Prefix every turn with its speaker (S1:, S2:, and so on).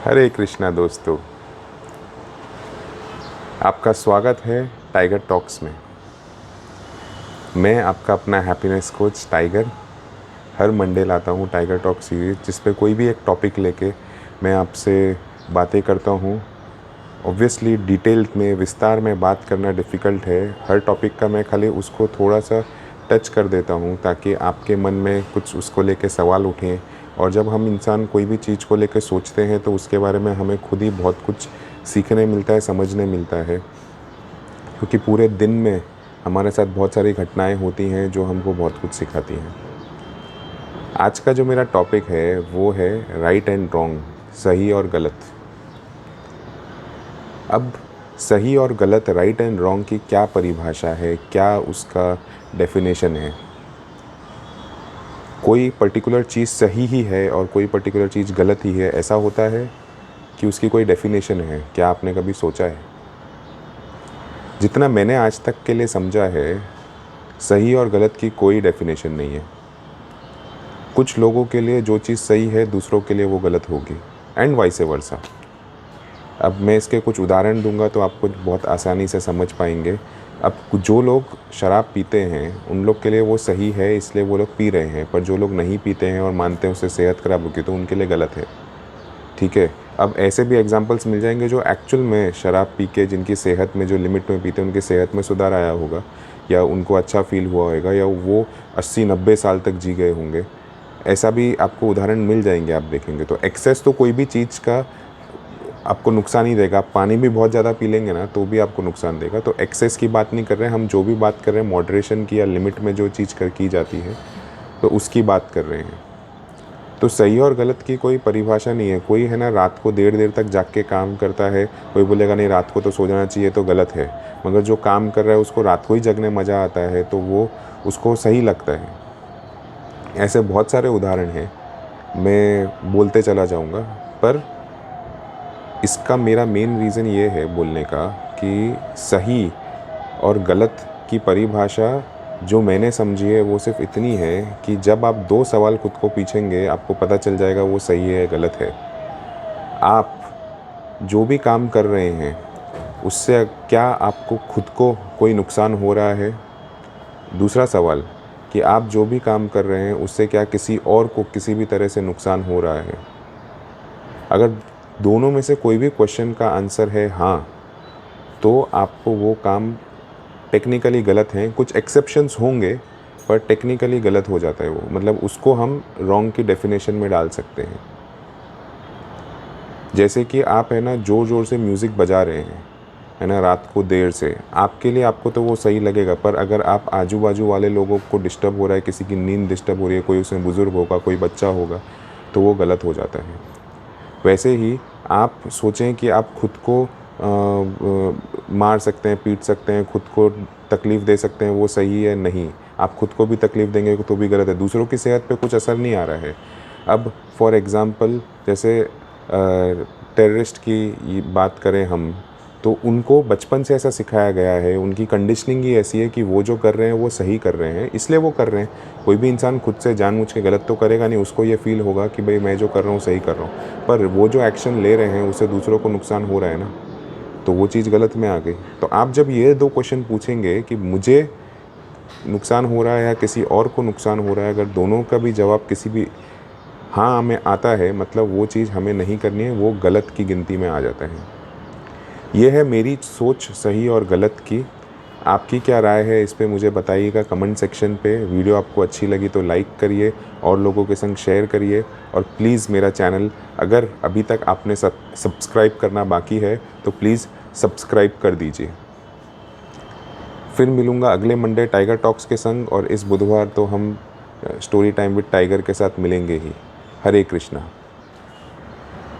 S1: हरे कृष्णा दोस्तों, आपका स्वागत है टाइगर टॉक्स में। मैं आपका अपना हैप्पीनेस कोच टाइगर हर मंडे लाता हूँ टाइगर टॉक सीरीज़, जिस पे कोई भी एक टॉपिक लेके मैं आपसे बातें करता हूँ। ऑब्वियसली डिटेल में विस्तार में बात करना डिफ़िकल्ट है। हर टॉपिक का मैं खाली उसको थोड़ा सा टच कर देता हूँ ताकि आपके मन में कुछ उसको लेके सवाल उठें। और जब हम इंसान कोई भी चीज़ को लेकर सोचते हैं तो उसके बारे में हमें खुद ही बहुत कुछ सीखने मिलता है, समझने मिलता है, क्योंकि पूरे दिन में हमारे साथ बहुत सारी घटनाएं होती हैं जो हमको बहुत कुछ सिखाती हैं। आज का जो मेरा टॉपिक है वो है राइट एंड रॉन्ग, सही और गलत। अब सही और गलत, राइट एंड रॉन्ग की क्या परिभाषा है, क्या उसका डेफिनेशन है? कोई पर्टिकुलर चीज़ सही ही है और कोई पर्टिकुलर चीज़ गलत ही है, ऐसा होता है कि उसकी कोई डेफिनेशन है? क्या आपने कभी सोचा है? जितना मैंने आज तक के लिए समझा है, सही और गलत की कोई डेफिनेशन नहीं है। कुछ लोगों के लिए जो चीज़ सही है दूसरों के लिए वो गलत होगी, एंड वाइस वर्सा। अब मैं इसके कुछ उदाहरण दूंगा तो आपको बहुत आसानी से समझ पाएंगे। अब जो लोग शराब पीते हैं उन लोग के लिए वो सही है, इसलिए वो लोग पी रहे हैं, पर जो लोग नहीं पीते हैं और मानते हैं उससे सेहत खराब होगी तो उनके लिए गलत है। ठीक है। अब ऐसे भी एग्जांपल्स मिल जाएंगे जो एक्चुअल में शराब पी के जिनकी सेहत में, जो लिमिट में पीते हैं, उनकी सेहत में सुधार आया होगा या उनको अच्छा फील हुआ होगा या वो 80-90 साल तक जी गए होंगे। ऐसा भी आपको उदाहरण मिल जाएंगे, आप देखेंगे तो। एक्सेस तो कोई भी चीज़ का आपको नुकसान ही देगा। आप पानी भी बहुत ज़्यादा पी लेंगे ना तो भी आपको नुकसान देगा। तो एक्सेस की बात नहीं कर रहे हैं हम, जो भी बात कर रहे हैं मॉडरेशन की या लिमिट में जो चीज़ की जाती है तो उसकी बात कर रहे हैं। तो सही और गलत की कोई परिभाषा नहीं है। कोई है ना रात को देर तक जाग के काम करता है, कोई बोलेगा नहीं रात को तो सो जाना चाहिए, तो गलत है। मगर जो काम कर रहा है उसको रात को ही जगने मज़ा आता है तो वो उसको सही लगता है। ऐसे बहुत सारे उदाहरण हैं, मैं बोलते चला जाऊंगा, पर इसका मेरा मेन रीज़न ये है बोलने का कि सही और गलत की परिभाषा जो मैंने समझी है वो सिर्फ इतनी है कि जब आप 2 सवाल खुद को पूछेंगे आपको पता चल जाएगा वो सही है गलत है। आप जो भी काम कर रहे हैं उससे क्या आपको खुद को कोई नुकसान हो रहा है? दूसरा सवाल कि आप जो भी काम कर रहे हैं उससे क्या किसी और को किसी भी तरह से नुकसान हो रहा है? अगर दोनों में से कोई भी क्वेश्चन का आंसर है हाँ, तो आपको वो काम टेक्निकली गलत हैं। कुछ एक्सेप्शंस होंगे पर टेक्निकली गलत हो जाता है वो, मतलब उसको हम रॉन्ग की डेफिनेशन में डाल सकते हैं। जैसे कि आप है ना ज़ोर ज़ोर से म्यूज़िक बजा रहे हैं, है ना, रात को देर से, आपके लिए आपको तो वो सही लगेगा, पर अगर आप आजू बाजू वाले लोगों को डिस्टर्ब हो रहा है, किसी की नींद डिस्टर्ब हो रही है, कोई उसमें बुज़ुर्ग होगा, कोई बच्चा होगा, तो वो गलत हो जाता है। वैसे ही आप सोचें कि आप खुद को मार सकते हैं, पीट सकते हैं, खुद को तकलीफ़ दे सकते हैं, वो सही है? नहीं। आप खुद को भी तकलीफ़ देंगे तो भी गलत है। दूसरों की सेहत पे कुछ असर नहीं आ रहा है। अब फॉर एग्ज़ाम्पल जैसे टेररिस्ट की बात करें हम, तो उनको बचपन से ऐसा सिखाया गया है, उनकी कंडीशनिंग ही ऐसी है कि वो जो कर रहे हैं वो सही कर रहे हैं, इसलिए वो कर रहे हैं। कोई भी इंसान खुद से जानबूझ के गलत तो करेगा नहीं, उसको ये फील होगा कि भाई मैं जो कर रहा हूँ सही कर रहा हूँ, पर वो जो एक्शन ले रहे हैं उससे दूसरों को नुकसान हो रहा है ना, तो वो चीज़ गलत में आ गई। तो आप जब ये 2 क्वेश्चन पूछेंगे कि मुझे नुकसान हो रहा है या किसी और को नुकसान हो रहा है, अगर दोनों का भी जवाब किसी भी हाँ में आता है, मतलब वो चीज़ हमें नहीं करनी है, वो गलत की गिनती में आ जाता है। ये है मेरी सोच सही और गलत की। आपकी क्या राय है इस पे मुझे बताइएगा कमेंट सेक्शन पे। वीडियो आपको अच्छी लगी तो लाइक करिए और लोगों के संग शेयर करिए, और प्लीज़ मेरा चैनल अगर अभी तक आपने सब्सक्राइब करना बाकी है तो प्लीज़ सब्सक्राइब कर दीजिए। फिर मिलूँगा अगले मंडे टाइगर टॉक्स के संग, और इस बुधवार तो हम स्टोरी टाइम विद टाइगर के साथ मिलेंगे ही। हरे कृष्णा।